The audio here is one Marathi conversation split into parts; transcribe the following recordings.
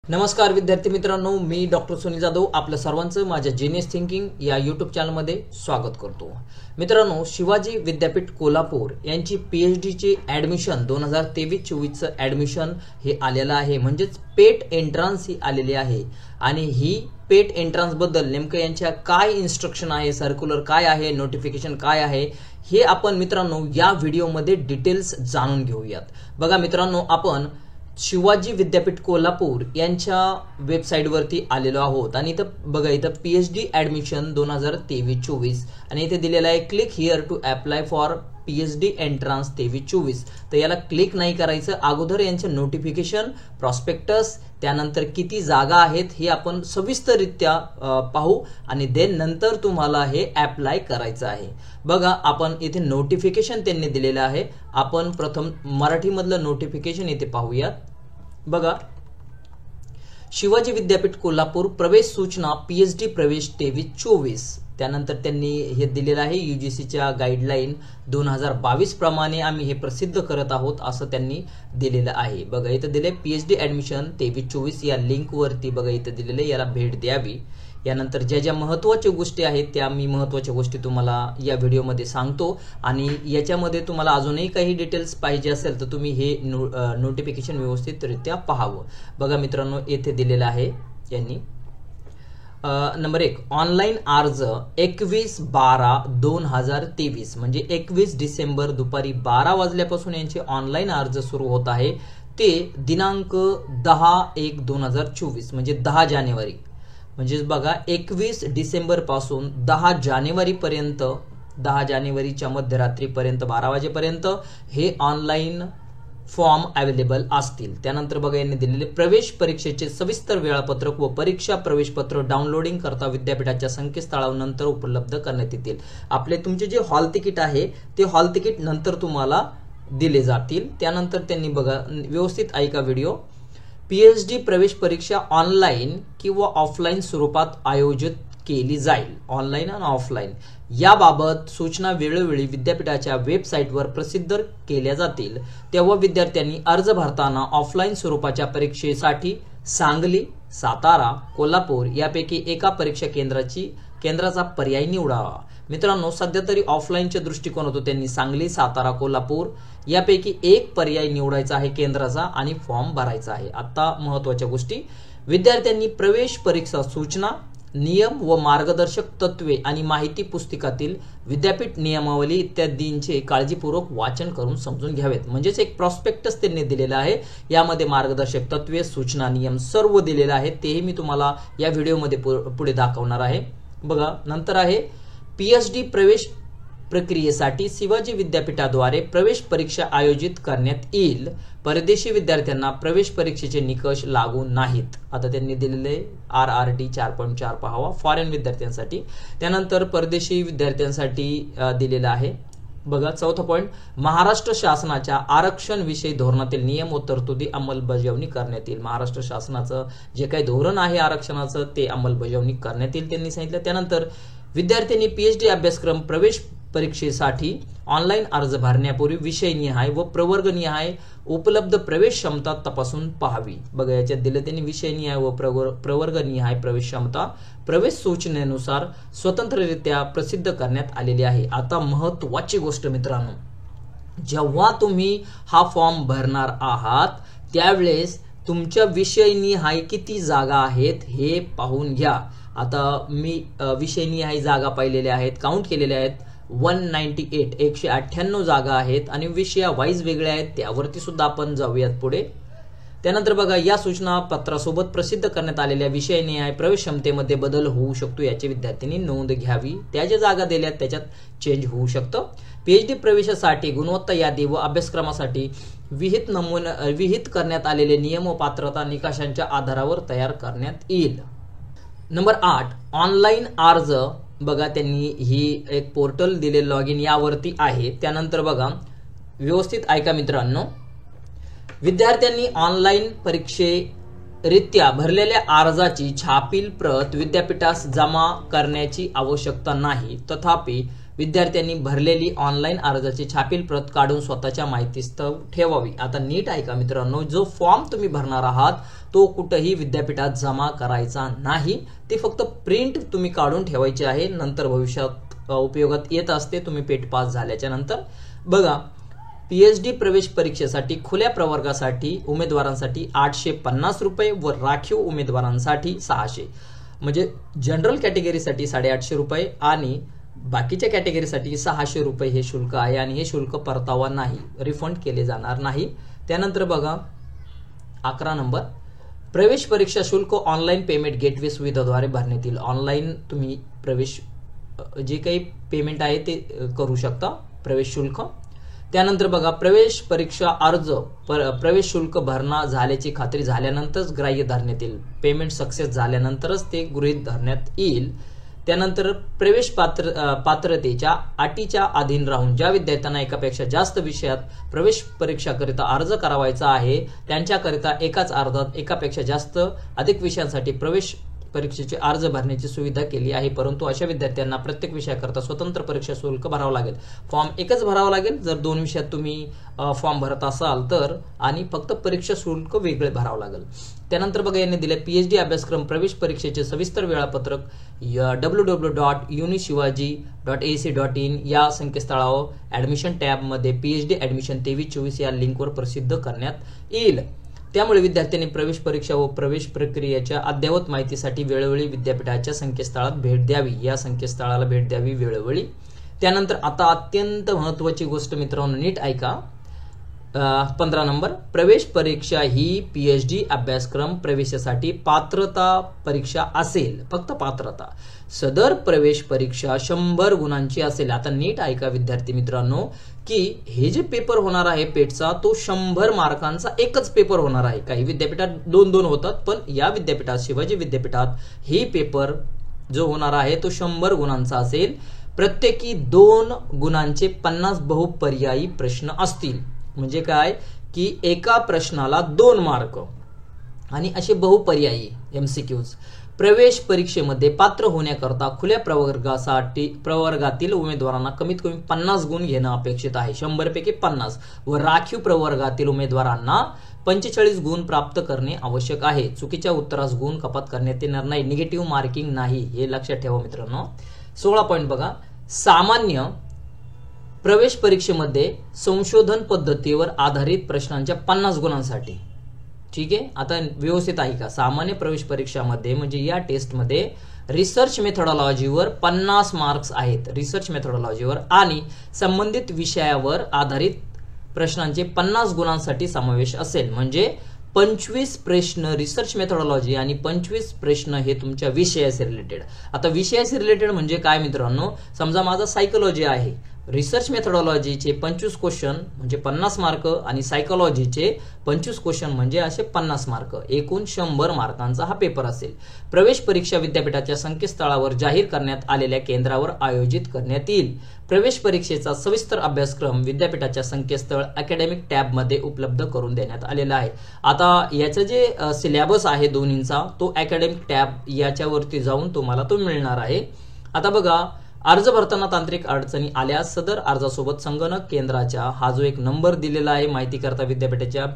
नमस्कार विद्यार्थी मित्रांनो, मी डॉक्टर सुनील जाधव आपल्या सर्वांचं माझ्या जीनियस थिंकिंग या यूट्यूब चॅनलमध्ये स्वागत करतो। मित्रांनो, शिवाजी विद्यापीठ कोल्हापूर यांची PhD ची ॲडमिशन 2023-24 चं ॲडमिशन हे आलेलं आहे, म्हणजेच पेट एंट्रन्स ही आलेली आहे। आणि ही पेट एंट्रन्स बद्दल नेमकं यांच्या काय इन्स्ट्रक्शन आहे, सर्क्युलर काय आहे, नोटिफिकेशन काय आहे, हे आपण मित्रांनो या व्हिडिओमध्ये डिटेल्स जाणून घेऊयात। बघा मित्रांनो, आपण शिवाजी विद्यापीठ कोल्हापूर यांच्या वेबसाईटवरती आलेलो आहोत आणि इथं बघा, इथं PhD ॲडमिशन 2023-24 आणि इथे दिलेलं आहे click here to apply for PhD entrance 23-24। तर याला क्लिक नाही करायचं, अगोदर यांचं नोटिफिकेशन, प्रॉस्पेक्टस, त्यानंतर किती जागा आहेत हे आपण सविस्तररित्या पाहू आणि देन नंतर तुम्हाला हे अप्लाय करायचं आहे। बघा, आपण इथे नोटिफिकेशन त्यांनी दिलेलं आहे। आपण प्रथम मराठीमधलं नोटिफिकेशन इथे पाहूयात। बघा, शिवाजी विद्यापीठ कोल्हापूर प्रवेश सूचना PhD प्रवेश 23-24। त्यानंतर त्यांनी हे दिलेलं आहे UGCच्या गाईडलाईन 2022 प्रमाणे आम्ही हे प्रसिद्ध करत आहोत असं त्यांनी दिलेलं आहे। बघा, इथं दिले PhD ॲडमिशन 23-24 या लिंकवरती बघा इथं दिलेलं आहे, याला भेट द्यावी। यानंतर ज्या ज्या महत्त्वाच्या गोष्टी आहेत त्या मी महत्त्वाच्या गोष्टी तुम्हाला या व्हिडिओमध्ये सांगतो आणि याच्यामध्ये तुम्हाला अजूनही काही डिटेल्स पाहिजे असेल तर तुम्ही हे नोटिफिकेशन व्यवस्थितरित्या पाहावं। बघा मित्रांनो, येथे दिलेलं आहे यांनी नंबर 1 ऑनलाईन अर्ज 21/12/2023 म्हणजे 21 डिसेंबर दुपारी 12 वाजल्यापासून यांचे ऑनलाईन अर्ज सुरू होत आहे, ते दिनांक 10/1/2024 म्हणजे 10 जानेवारी। म्हणजे बघा, 21 डिसेंबर पासून 10 जानेवारी पर्यंत, 10 जानेवारीच्या मध्यरात्रीपर्यंत 12 वाजेपर्यंत हे ऑनलाईन फॉर्म अवेलेबल असतील। त्यानंतर बघा, यांनी दिलेले प्रवेश परीक्षेचे सविस्तर वेळापत्रक व परीक्षा प्रवेशपत्र डाउनलोडिंग करता विद्यापीठाच्या संकेतस्थळावर नंतर उपलब्ध करण्यात येतील। आपले तुमचे जे हॉल तिकीट आहे ते हॉल तिकीट नंतर तुम्हाला दिले जातील। त्यानंतर त्यांनी बघा, व्यवस्थित ऐका व्हिडिओ, PhD प्रवेश परीक्षा ऑनलाईन किंवा ऑफलाईन स्वरूपात आयोजित केली जाईल, ऑनलाईन आणि ऑफलाईन। याबाबत सूचना वेळोवेळी विद्यापीठाच्या वेबसाईटवर प्रसिद्ध केल्या जातील। तेव्हा विद्यार्थ्यांनी अर्ज भरताना ऑफलाईन स्वरूपाच्या परीक्षेसाठी सांगली, सातारा, कोल्हापूर यापैकी एका परीक्षा केंद्राचा पर्याय निवडावा। मित्रांनो, सध्या तरी ऑफलाईनच्या दृष्टिकोनातून त्यांनी सांगली, सातारा, कोल्हापूर यापैकी एक पर्याय निवडायचा आहे केंद्राचा आणि फॉर्म भरायचा आहे। आता महत्त्वाच्या गोष्टी, विद्यार्थ्यांनी प्रवेश परीक्षा सूचना, नियम व मार्गदर्शक तत्वे आणि माहिती पुस्तिकातील विद्यापीठ नियमावली इत्यादींचे काळजीपूर्वक वाचन करून समजून घ्यावेत। म्हणजेच एक प्रॉस्पेक्टस त्यांनी दिलेला आहे, यामध्ये मार्गदर्शक तत्वे, सूचना, नियम सर्व दिलेले आहेत, तेही मी तुम्हाला या व्हिडिओमध्ये पुढे दाखवणार आहे। बघा, नंतर आहे PhD प्रवेश प्रक्रियेसाठी शिवाजी विद्यापीठाद्वारे प्रवेश परीक्षा आयोजित करण्यात येईल। परदेशी विद्यार्थ्यांना प्रवेश परीक्षेचे निकष लागू नाहीत। आता त्यांनी दिलेले RRT 4.4 पाहावा फॉरेन विद्यार्थ्यांसाठी। त्यानंतर परदेशी विद्यार्थ्यांसाठी दिलेलं आहे। बघा, चौथा पॉइंट, महाराष्ट्र शासनाच्या आरक्षण विषयी धोरणातील नियम व तरतुदी अंमलबजावणी करण्यात येईल। महाराष्ट्र शासनाचं जे काही धोरण आहे आरक्षणाचं ते अंमलबजावणी करण्यात येईल त्यांनी सांगितलं। त्यानंतर विद्यार्थ्यांनी PhD अभ्यासक्रम प्रवेश परीक्षेसाठी ऑनलाईन अर्ज भरण्यापूर्वी विषयनिहाय व प्रवर्गनिहाय उपलब्ध प्रवेश क्षमता तपासून पाहावी। बघा, याच्यात दिलं त्यांनी विषयनिहाय व प्रवर्गनिहाय प्रवेश क्षमता प्रवेश सूचनेनुसार स्वतंत्ररित्या प्रसिद्ध करण्यात आलेली आहे। आता महत्त्वाची गोष्ट मित्रांनो, जेव्हा तुम्ही हा फॉर्म भरणार आहात त्यावेळेस तुमच्या विषयनिहाय किती जागा आहेत हे पाहून घ्या। आता मी विषयनिहाय जागा पाहिलेल्या आहेत, काउंट केलेल्या आहेत, 198 198 जागा आहेत आणि विषया वाईज वेगळ्या आहेत, त्यावरती सुद्धा आपण जाऊयात पुढे। त्यानंतर बघा, या सूचना पत्रासोबत प्रसिद्ध करण्यात आलेल्या विषयनिहाय प्रवेश क्षमतेमध्ये बदल होऊ शकतो, याची विद्यार्थ्यांनी नोंद घ्यावी। त्या ज्या जागा दिल्यात त्याच्यात चेंज होऊ शकतं। PhD प्रवेशासाठी गुणवत्ता यादी व अभ्यासक्रमासाठी विहित करण्यात आलेले नियम व पात्रता निकषांच्या आधारावर तयार करण्यात येईल। नंबर 8 ऑनलाईन अर्ज। बघा, त्यांनी ही एक पोर्टल दिले, लॉगिन यावरती आहे। त्यानंतर बघा, व्यवस्थित ऐका मित्रांनो, विद्यार्थ्यांनी ऑनलाईन रित्या भरलेल्या अर्जाची छापील प्रत विद्यापीठास जमा करण्याची आवश्यकता नाही, तथापि विद्यार्थ्यांनी भरलेली ऑनलाईन अर्जाची छापील प्रत काढून स्वतःच्या माहितीस्तव ठेवावी. आता नीट ऐका मित्रांनो, जो फॉर्म तुम्ही भरणार आहात तो कुठेही विद्यापीठात जमा करायचा नाही, ते फक्त प्रिंट तुम्ही काढून ठेवायची आहे. नंतर भविष्यात उपयोगात येत असते तुम्ही पेट पास झाल्याच्या नंतर. बघा, पीएचडी प्रवेश परीक्षेसाठी खुल्या प्रवर्गासाठी उमेदवारांसाठी 850 रुपये व राखीव उमेदवारांसाठी 600, म्हणजे जनरल कॅटेगरीसाठी 850 रुपये आणि बाकीच्या कॅटेगरीसाठी 600 रुपये हे शुल्क आहे आणि हे शुल्क परतावा नाही, रिफंड केले जाणार नाही. त्यानंतर बघा 11 नंबर, प्रवेश परीक्षा शुल्क ऑनलाईन पेमेंट गेटवे सुविधाद्वारे भरण्यात येईल. ऑनलाईन तुम्ही प्रवेश जे काही पेमेंट आहे ते करू शकता, प्रवेश शुल्क. त्यानंतर बघा, प्रवेश परीक्षा अर्ज प्रवेश शुल्क भरणा झाल्याची खात्री झाल्यानंतरच ग्राह्य धरण्यात येईल. पेमेंट सक्सेस झाल्यानंतरच ते गृहीत धरण्यात येईल. त्यानंतर प्रवेश पात्रतेच्या अटीच्या अधीन राहून ज्या विद्यार्थ्यांना एकापेक्षा जास्त विषयात प्रवेश परीक्षाकरिता अर्ज करावायचा आहे त्यांच्याकरिता एकाच अर्जात एकापेक्षा जास्त अधिक विषयांसाठी प्रवेश परीक्षेचे अर्ज भरण्याची सुविधा केली आहे. परंतु अशा विद्यार्थ्यांना प्रत्येक विषयाकरता स्वतंत्र परीक्षा शुल्क भरावं लागेल. फॉर्म एकच भरावा लागेल जर 2 विषयात तुम्ही फॉर्म भरत असाल तर, आणि फक्त परीक्षा शुल्क वेगळे भरावं लागेल. त्यानंतर बघा, यांनी दिले पीएचडी अभ्यासक्रम प्रवेश परीक्षेचे सविस्तर वेळापत्रक www.unishivaji.ac.in या संकेतस्थळावर ऍडमिशन टॅबमध्ये पीएचडी ऍडमिशन 23-24 या लिंकवर प्रसिद्ध करण्यात येईल. त्यामुळे विद्यार्थ्यांनी प्रवेश परीक्षा व प्रवेश प्रक्रियेच्या अद्ययावत माहितीसाठी वेळोवेळी विद्यापीठाच्या संकेतस्थळात भेट द्यावी, या संकेतस्थळाला भेट द्यावी वेळोवेळी. त्यानंतर आता अत्यंत महत्त्वाची गोष्ट मित्रांनो, नीट ऐका. 15 नंबर, प्रवेश परीक्षा ही पीएचडी अभ्यासक्रम प्रवेशासाठी पात्रता परीक्षा असेल, फक्त पात्रता. सदर प्रवेश परीक्षा 100 गुणांची असेल. आता नीट ऐका विद्यार्थी मित्रांनो, की हे जे पेपर होणार आहे पेटचा तो 100 मार्कांचा एकच पेपर होणार आहे. काही विद्यापीठात 2-2 होतात, पण या विद्यापीठात शिवाजी विद्यापीठात हे पेपर जो होणार आहे तो 100 गुणांचा असेल. प्रत्येकी 2 गुणांचे 50 बहुपर्यायी प्रश्न असतील. म्हणजे काय की एका प्रश्नाला 2 मार्क आणि असे बहुपर्यायी MCQs. प्रवेश परीक्षेमध्ये पात्र होण्याकरता खुल्या प्रवर्गातील उमेदवारांना कमीत कमी 50 गुण घेणं अपेक्षित आहे, 100 पैकी 50, व राखीव प्रवर्गातील उमेदवारांना 45 गुण प्राप्त करणे आवश्यक आहे. चुकीच्या उत्तरास गुण कपात करण्यात येणार नाही, निगेटिव्ह मार्किंग नाही, हे लक्षात ठेवा मित्रांनो. 16 पॉईंट बघा, सामान्य प्रवेश परीक्षेमध्ये संशोधन पद्धतीवर आधारित प्रश्नांच्या 50 गुणांसाठी. ठीक आहे, आता व्यवस्थित ऐका. सामान्य प्रवेश परीक्षामध्ये म्हणजे या टेस्टमध्ये रिसर्च मेथोडॉलॉजीवर 50 मार्क्स आहेत, रिसर्च मेथोडॉलॉजीवर, आणि संबंधित विषयावर आधारित प्रश्नांचे 50 गुणांसाठी समावेश असेल. म्हणजे 25 प्रश्न रिसर्च मेथोडॉलॉजी आणि 25 प्रश्न हे तुमच्या विषयाशी रिलेटेड. आता विषयाशी रिलेटेड म्हणजे काय मित्रांनो, समजा माझा सायकोलॉजी आहे, रिसर्च मेथोडॉलॉजीचे 25 क्वेश्चन म्हणजे 50 मार्क आणि सायकोलॉजीचे 25 क्वेश्चन म्हणजे असे 50 मार्क, एकूण 100 मार्कांचा हा पेपर असेल. प्रवेश परीक्षा विद्यापीठाच्या संकेतस्थळावर जाहीर करण्यात आलेल्या केंद्रावर आयोजित करण्यात येईल. प्रवेश परीक्षेचा सविस्तर अभ्यासक्रम विद्यापीठाच्या संकेतस्थळ अकॅडमिक टॅबमध्ये उपलब्ध करून देण्यात आलेला आहे. आता याचं जे सिलेबस आहे दोन्हींचा तो अकॅडमिक टॅब याच्यावरती जाऊन तुम्हाला तो मिळणार आहे. आता बघा, अर्ज भरताना तांत्रिक अडचणी आल्यास सदर अर्जासोबत संगणक केंद्राच्या हा जो एक नंबर दिलेला आहे माहिती करता विद्यापीठाच्या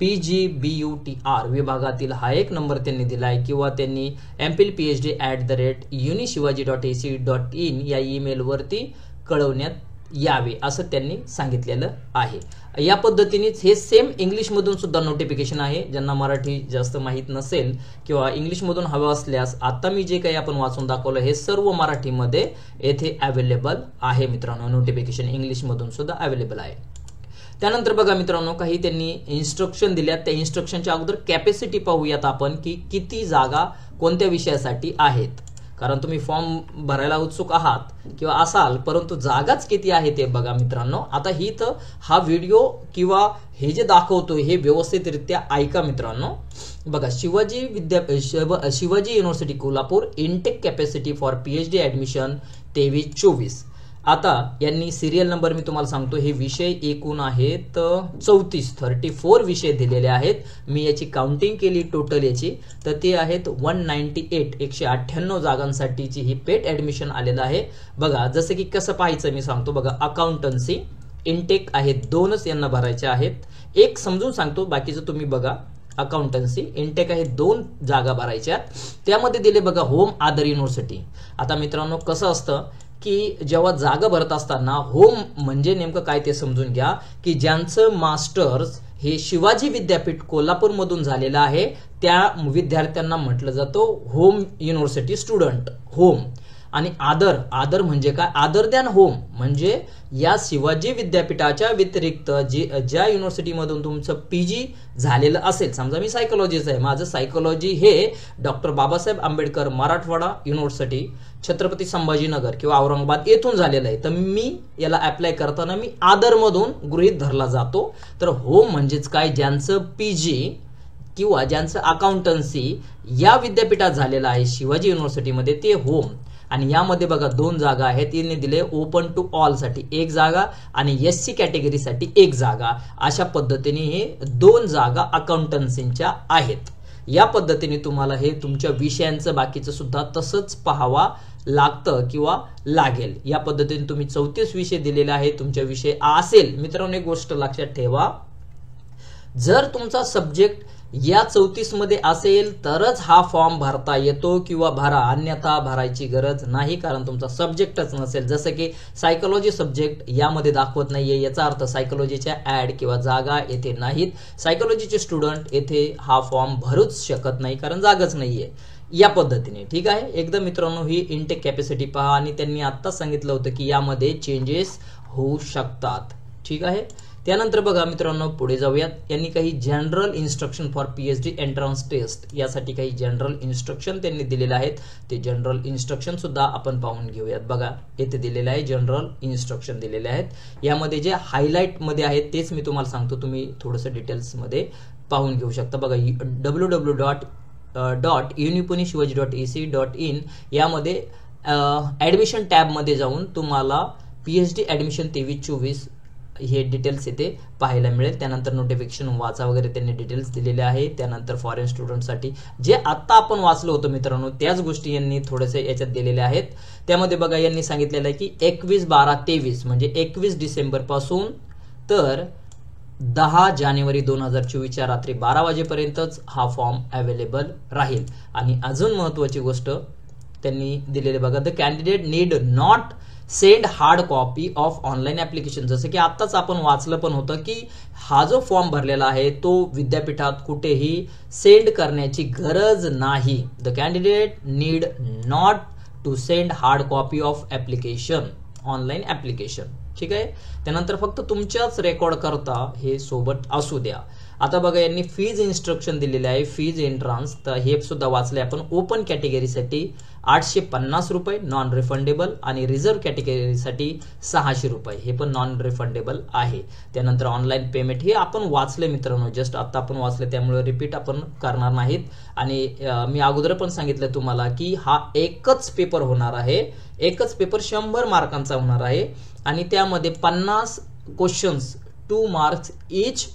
PGBUTR विभागातील हा एक नंबर त्यांनी दिला आहे, किंवा त्यांनी mpphd@unishivaji.ac.in या ईमेलवरती कळवण्यात यावे असं त्यांनी सांगितलेलं आहे. या पद्धतीनेच हे सेम इंग्लिशमधून सुद्धा नोटिफिकेशन आहे. ज्यांना मराठी जास्त माहीत नसेल किंवा इंग्लिशमधून हवं असल्यास आता मी जे काही आपण वाचून दाखवलं हे सर्व मराठीमध्ये येथे अवेलेबल आहे मित्रांनो. नोटिफिकेशन इंग्लिशमधून सुद्धा अवेलेबल आहे. त्यानंतर बघा मित्रांनो, काही त्यांनी इन्स्ट्रक्शन दिल्यात. त्या इन्स्ट्रक्शनच्या अगोदर कॅपॅसिटी पाहूयात आपण की किती जागा कोणत्या विषयासाठी आहेत. कारण तुम्ही फॉर्म भरायला उत्सुक आहात किंवा असाल, परंतु जागाच किती आहे ते बघा मित्रांनो. आता ही तर हा व्हिडिओ किंवा हे जे दाखवतोय हे व्यवस्थितरित्या ऐका मित्रांनो. बघा, Shivaji university Kolhapur intake capacity for PhD admission 23-24 आता यांनी सिरियल नंबर मी तुम्हाला सांगतो, हे विषय एकूण आहेत 34 विषय दिलेले आहेत. मी याची काउंटिंग केली टोटल याची, तर ते आहेत 198 जागांसाठीची ही पेड ऍडमिशन आलेलं आहे. बघा जसं की कसं पाहायचं मी सांगतो. बघा अकाउंटन्सी इनटेक आहेत, 2च यांना भरायचे आहेत. एक समजून सांगतो, बाकीचं तुम्ही बघा. अकाउंटन्सी इनटेक आहे, 2 जागा भरायच्या. त्यामध्ये दिले बघा होम आदर युनिव्हर्सिटी. आता मित्रांनो कसं असतं की जेव्हा जागा भरत असताना होम म्हणजे नेमकं काय ते समजून घ्या, की ज्यांचं मास्टर्स हे शिवाजी विद्यापीठ कोल्हापूर मधून झालेलं आहे त्या विद्यार्थ्यांना म्हटलं जातं होम युनिव्हर्सिटी स्टुडंट, होम. आणि आदर म्हणजे काय, आदर दॅन होम म्हणजे या शिवाजी विद्यापीठाच्या व्यतिरिक्त ज्या युनिव्हर्सिटीमधून तुमचं पीजी झालेलं असेल. समजा मी सायकोलॉजीचं आहे, माझं सायकोलॉजी हे डॉक्टर बाबासाहेब आंबेडकर मराठवाडा युनिव्हर्सिटी छत्रपती संभाजीनगर किंवा औरंगाबाद येथून झालेलं आहे, तर मी याला अप्लाय करताना मी आदरमधून गृहीत धरला जातो. तर होम म्हणजेच काय, ज्यांचं पीजी किंवा ज्यांचं अकाउंटन्सी या विद्यापीठात झालेलं आहे शिवाजी युनिव्हर्सिटीमध्ये, ते होम. आणि यामध्ये बघा 2 जागा आहेत. यांनी दिले ओपन टू ऑल साठी 1 जागा आणि एससी कॅटेगरीसाठी 1 जागा. अशा पद्धतीने हे 2 जागा अकाउंटन्सीच्या आहेत. या पद्धतीने तुम्हाला हे तुमच्या विषयांचं बाकीचं सुद्धा तसंच पाहावा लागतं किंवा लागेल. या पद्धतीने तुम्ही 34 विषय दिलेले आहे. तुमचा विषय असेल मित्रांनो, एक गोष्ट लक्षात ठेवा, जर तुमचा सब्जेक्ट या 34 मध्ये असेल तरच हा फॉर्म भरता येतो किंवा भरा, अन्यथा भरायची गरज नाही, कारण तुमचा सब्जेक्टच नसेल. जसं की सायकोलॉजी सब्जेक्ट यामध्ये दाखवत नाहीये, याचा अर्थ सायकोलॉजीच्या ऍड किंवा जागा येथे नाहीत. सायकोलॉजीचे स्टुडंट येथे हा फॉर्म भरूच शकत नाही, कारण जागाच नाहीये. या पद्धतीने ठीक आहे. एकदा मित्रांनो ही इनटेक कॅपॅसिटी पहा, आणि त्यांनी आत्ताच सांगितलं होतं की यामध्ये चेंजेस होऊ शकतात. ठीक आहे. त्यानंतर बघा मित्रांनो पुढे जाऊयात. यांनी काही general instruction for PhD entrance test यासाठी काही जनरल इन्स्ट्रक्शन त्यांनी दिलेले आहेत. ते जनरल इन्स्ट्रक्शन सुद्धा आपण पाहून घेऊयात. बघा येथे दिलेले आहे, जनरल इन्स्ट्रक्शन दिलेले आहेत. यामध्ये जे हायलाइट मध्ये आहेत तेच मी तुम्हाला सांगतो, तुम्ही थोडंसं डिटेल्स मध्ये पाहून घेऊ शकता. बघा www.unipunishivaji.ac.in यामध्ये ऍडमिशन टॅब मध्ये जाऊन तुम्हाला पीएचडी ऍडमिशन 23-24 हे डिटेल्स इथे पाहायला मिळेल. त्यानंतर नोटिफिकेशन वाचा वगैरे त्यांनी डिटेल्स दिलेले आहे. त्यानंतर फॉरेन स्टुडंटसाठी जे आता आपण वाचलं होतं मित्रांनो, त्याच गोष्टी यांनी थोडेसे याच्यात दिलेल्या आहेत. त्यामध्ये बघा यांनी सांगितलेलं आहे की 21-12-23 म्हणजे 21 डिसेंबर पासून तर 10 जानेवारी 2024 रात्री 12 वाजेपर्यंतच हा फॉर्म अवेलेबल राहील. आणि अजून महत्वाची गोष्ट त्यांनी दिलेले बघा, the candidate need not send hard copy of online application. जसं की आत्ताच आपण वाचलं पण होतं की हा जो फॉर्म भरलेला आहे तो विद्यापीठात कुठेही सेंड करण्याची गरज नाही. The candidate need not to send hard copy of application, online application. ठीक आहे. त्यानंतर फक्त तुमच्याच रेकॉर्ड करता हे सोबत असू द्या. आता बघा यांनी फीज इन्स्ट्रक्शन दिलेले आहे, फीज एंट्रन्स, तर हे सुद्धा वाचले आपण. ओपन कॅटेगरीसाठी 850 रुपये नॉन रिफंडेबल आणि रिझर्व्ह कॅटेगरीसाठी 600 रुपये, हे पण नॉन रिफंडेबल आहे. त्यानंतर ऑनलाईन पेमेंट हे आपण वाचले मित्रांनो, जस्ट आता आपण वाचले त्यामुळे रिपीट आपण करणार नाहीत. आणि मी अगोदर पण सांगितलं तुम्हाला की हा एकच पेपर होणार आहे, एकच पेपर 100 मार्कांचा होणार आहे आणि त्यामध्ये 50 questions 2 marks each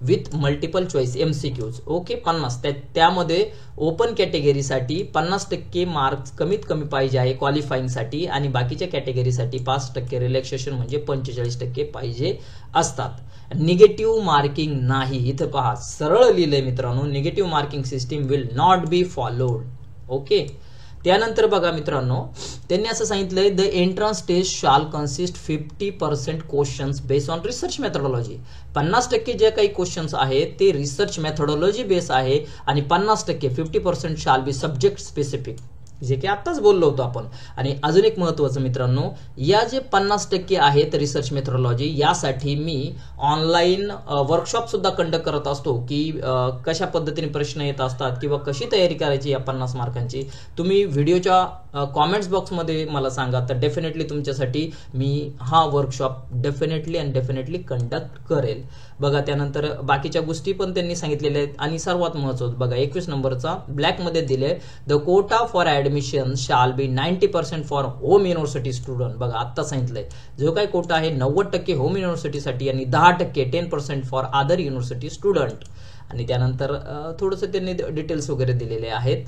with multiple choice MCQs. Okay 50. त्यामध्ये ओपन कॅटेगरीसाठी 50% मार्क्स कमीत कमी पाहिजे आहे क्वालिफाईंगसाठी, आणि बाकीच्या कॅटेगरीसाठी 5% रिलॅक्सेशन म्हणजे 45% पाहिजे असतात. निगेटिव्ह मार्किंग नाही. इथं पहा सरळ लिहिलंय मित्रांनो, negative marking system will not be followed. Okay. त्यानंतर बघा मित्रांनो त्यांनी असं सांगितलंय, द एंट्रन्स टेस्ट शाल consist 50% questions based on research methodology. 50% जे काही क्वेश्चन्स आहेत ते रिसर्च मेथोडॉलॉजी बेस आहे आणि 50% 50% शाल बी सब्जेक्ट स्पेसिफिक, जे की आताच बोललो होतो आपण. आणि अजून एक महत्वाचं मित्रांनो, या जे 50% आहेत रिसर्च मेथोडॉलॉजी यासाठी मी ऑनलाईन वर्कशॉप सुद्धा कंडक्ट करत असतो की कशा पद्धतीने प्रश्न येत असतात किंवा कशी तयारी करायची या 50 मार्कांची. तुम्ही व्हिडिओच्या कॉमेंट्स बॉक्समध्ये मला सांगा, तर डेफिनेटली तुमच्यासाठी मी हा वर्कशॉप डेफिनेटली कंडक्ट करेल. बघा त्यानंतर बाकीच्या गोष्टी पण त्यांनी सांगितलेल्या आहेत. आणि सर्वात महत्त्वाचं बघा 21 नंबरचा ब्लॅक मध्ये दिले, the Kota for admission shall be 90% for home university student. बघा आता सांगितलंय जो काही कोटा आहे 90% होम युनिव्हर्सिटीसाठी आणि 10% 10% फॉर अदर युनिव्हर्सिटी स्टुडंट. आणि त्यानंतर थोडंसं त्यांनी डिटेल्स वगैरे दिलेले आहेत.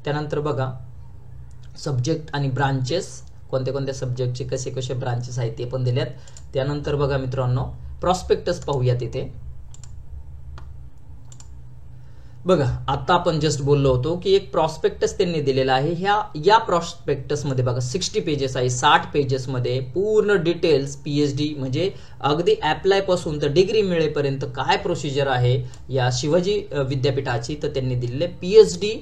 त्यानंतर बघा सब्जेक्ट आणि ब्रांचेस, कोणत्या कोणत्या सब्जेक्टचे कसे कसे ब्रांचेस आहेत ते पण दिल्यात. त्यानंतर बघा मित्रांनो प्रॉस्पेक्टस पाहूया तिथे. बघा आता आपण जस्ट बोललो होतो की एक प्रॉस्पेक्टस त्यांनी दिलेला आहे. या प्रॉस्पेक्टस मध्ये बघा 60 पेजेस आहे. 60 पेजेस मध्ये पूर्ण डिटेल्स पीएचडी म्हणजे अगदी अप्लाय पासून तर डिग्री मिळेपर्यंत काय प्रोसिजर आहे या शिवाजी विद्यापीठाची, तर त्यांनी दिलेले PhD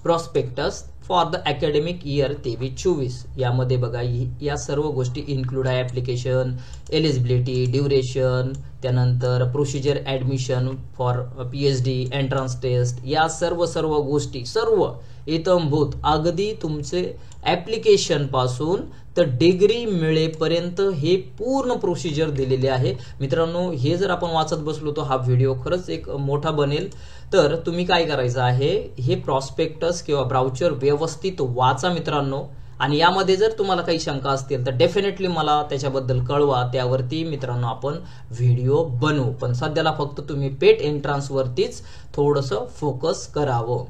prospectus for the academic year 23-24. यामध्ये बघा या सर्व गोष्टी इन्क्लूड आहे. ऍप्लिकेशन, एलिजिबिलिटी, ड्युरेशन, त्यानंतर procedure, admission for PhD, entrance test, या सर्व गोष्टी सर्व इत्थंभूत अगदी तुमचे ऍप्लिकेशन पासून तर डिग्री मिळेपर्यंत हे पूर्ण प्रोसिजर दिलेले आहे. मित्रांनो हे जर आपण वाचत बसलो तर हा व्हिडिओ खरंच एक मोठा बनेल. तर तुम्ही काय करायचं आहे, हे प्रॉस्पेक्टस किंवा ब्राउचर व्यवस्थित वाचा मित्रांनो. आणि यामध्ये जर तुम्हाला काही शंका असतील तर डेफिनेटली मला त्याच्याबद्दल कळवा. त्यावरती मित्रांनो आपण व्हिडिओ बनवू. पण सध्याला फक्त तुम्ही पेट एंट्रन्स वरतीच थोडंसं फोकस करावं.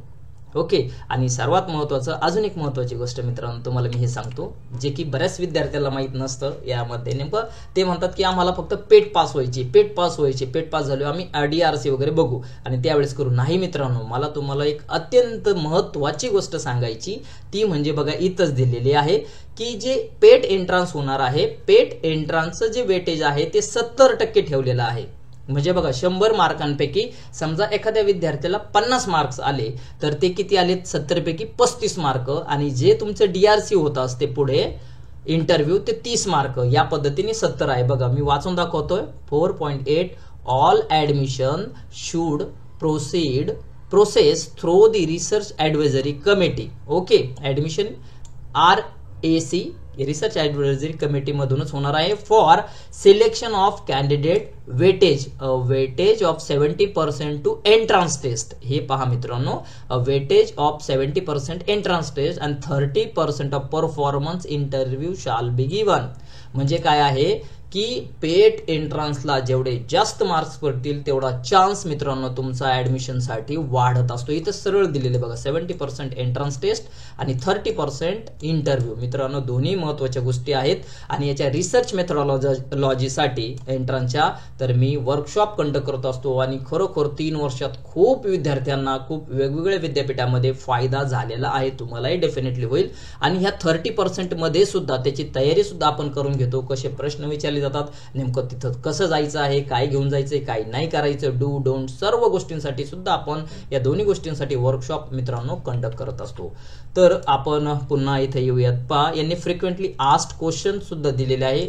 ओके. आणि सर्वात महत्वाचं अजून एक महत्वाची गोष्ट मित्रांनो तुम्हाला मी हे सांगतो, जे की बऱ्याच विद्यार्थ्याला माहित नसतं. यामध्ये नेमकं ते म्हणतात की आम्हाला फक्त पेट पास व्हायची, पेट पास झालो आम्ही डीआरसी वगैरे बघू आणि त्यावेळेस करू. नाही मित्रांनो, मला तुम्हाला एक अत्यंत महत्वाची गोष्ट सांगायची, ती म्हणजे बघा इथंच दिलेली आहे की जे पेट एंट्रन्स होणार आहे, पेट एंट्रन्सचं जे वेटेज आहे ते 70% ठेवलेलं आहे. म्हणजे बघा 100 मार्कांपैकी समजा एखाद्या विद्यार्थ्याला 50 मार्क्स आले तर ते किती आले, 70 पैकी 35 मार्क. आणि जे तुमचं डीआरसी होत असते पुढे इंटरव्ह्यू ते 30 मार्क. या पद्धतीने 70 आहे. बघा मी वाचून दाखवतोय. 4.8 all admission should process through the research advisory committee. Okay. Admission RAC research advisory committee मधूनच होणार आहे. For selection of candidate weightage of 70% to entrance test. हे पहा मित्रांनो, weightage of 70% entrance test and 30% of performance interview shall be given. म्हणजे काय आहे की पेट एंट्रन्सला जेवढे जास्त मार्क्स पडतील तेवढा चान्स मित्रांनो तुमचा ऍडमिशन साठी वाढत असतो. इथं सरळ दिलेले बघा 70% एंट्रन्स टेस्ट आणि 30% इंटरव्ह्यू. मित्रांनो दोन्ही महत्वाच्या गोष्टी आहेत. आणि याच्या रिसर्च मेथोडॉलॉजीसाठी एंट्रन्सच्या तर मी वर्कशॉप कंडक्ट करत असतो आणि खरोखर 3 वर्षात खूप विद्यार्थ्यांना खूप वेगवेगळ्या विद्यापीठामध्ये फायदा झालेला आहे. तुम्हालाही डेफिनेटली होईल. आणि ह्या 30% मध्ये सुद्धा त्याची तयारी सुद्धा आपण करून घेतो. कसे प्रश्न विचारले जातात, नेमकं तिथं कसं जायचं आहे, काय घेऊन जायचंय, काय नाही करायचं, डू डोंट सर्व गोष्टींसाठी सुद्धा आपण या दोन्ही गोष्टींसाठी वर्कशॉप मित्रांनो कंडक्ट करत असतो. तर आपण पुन्हा इथे येऊयात. पहा यांनी फ्रिक्वेंटली आस्क्ड क्वेश्चन सुद्धा दिलेले आहे,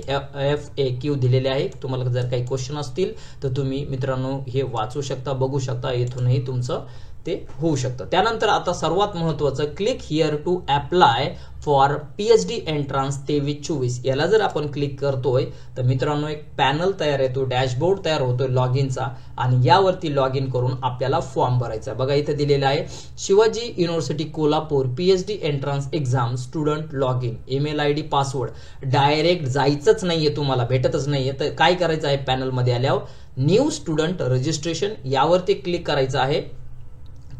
FAQ दिलेले आहे. तुम्हाला जर काही क्वेश्चन असतील तर तुम्ही मित्रांनो हे वाचू शकता, बघू शकता. इथूनही तुमचं ते होऊ शकतं. त्यानंतर आता सर्वात महत्वाचं, click here to apply for PhD entrance 23-24. याला जर आपण क्लिक करतोय तर मित्रांनो एक पॅनल तयार होतो, डॅशबोर्ड तयार होतोय लॉग इनचा. आणि यावरती लॉग इन करून आपल्याला फॉर्म भरायचा. बघा इथे दिलेलं आहे Shivaji university Kolhapur PhD entrance exam student log in, email ID, password. Direct जायचंच नाहीये, तुम्हाला भेटतच नाहीये. तर काय करायचं आहे, पॅनल मध्ये आल्यावर न्यू स्टुडंट रजिस्ट्रेशन यावरती क्लिक करायचं आहे.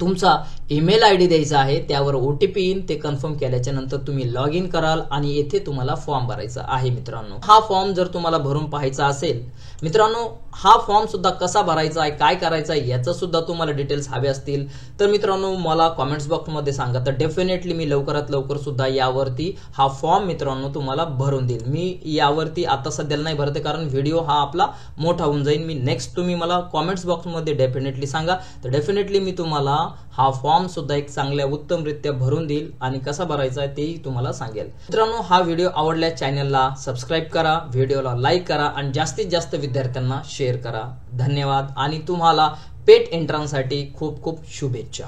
तुमचा ईमेल ID द्यायचा आहे, त्यावर OTP येईल. ते कन्फर्म केल्याच्या नंतर तुम्ही लॉग इन कराल आणि येथे तुम्हाला फॉर्म भरायचा आहे. मित्रांनो हा फॉर्म जर तुम्हाला भरून पाहायचा असेल, मित्रांनो हा फॉर्म सुद्धा कसा भरायचा आहे, काय करायचं आहे याचं सुद्धा तुम्हाला डिटेल्स हवे असतील तर मित्रांनो मला कॉमेंट्स बॉक्स मध्ये सांगा. तर डेफिनेटली मी लवकरात लवकर सुद्धा यावरती हा फॉर्म मित्रांनो तुम्हाला भरून देईल. मी यावरती आता सध्याला नाही भरते कारण व्हिडिओ हा आपला मोठा होऊन जाईल. मी नेक्स्ट तुम्ही मला कॉमेंट्स बॉक्स मध्ये डेफिनेटली सांगा. तर डेफिनेटली मी तुम्हाला हा फॉर्म सुद्धा एक चांगल्या उत्तमरित्या भरून देईल आणि कसा भरायचा आहे तेही तुम्हाला सांगेल. मित्रांनो हा व्हिडिओ आवडल्यास चॅनलला सबस्क्राईब करा, व्हिडिओला लाईक करा आणि जास्तीत जास्त विद्यार्थ्यांना शेअर करा. धन्यवाद आणि तुम्हाला पेट एंट्रन्ससाठी खूप खूप शुभेच्छा.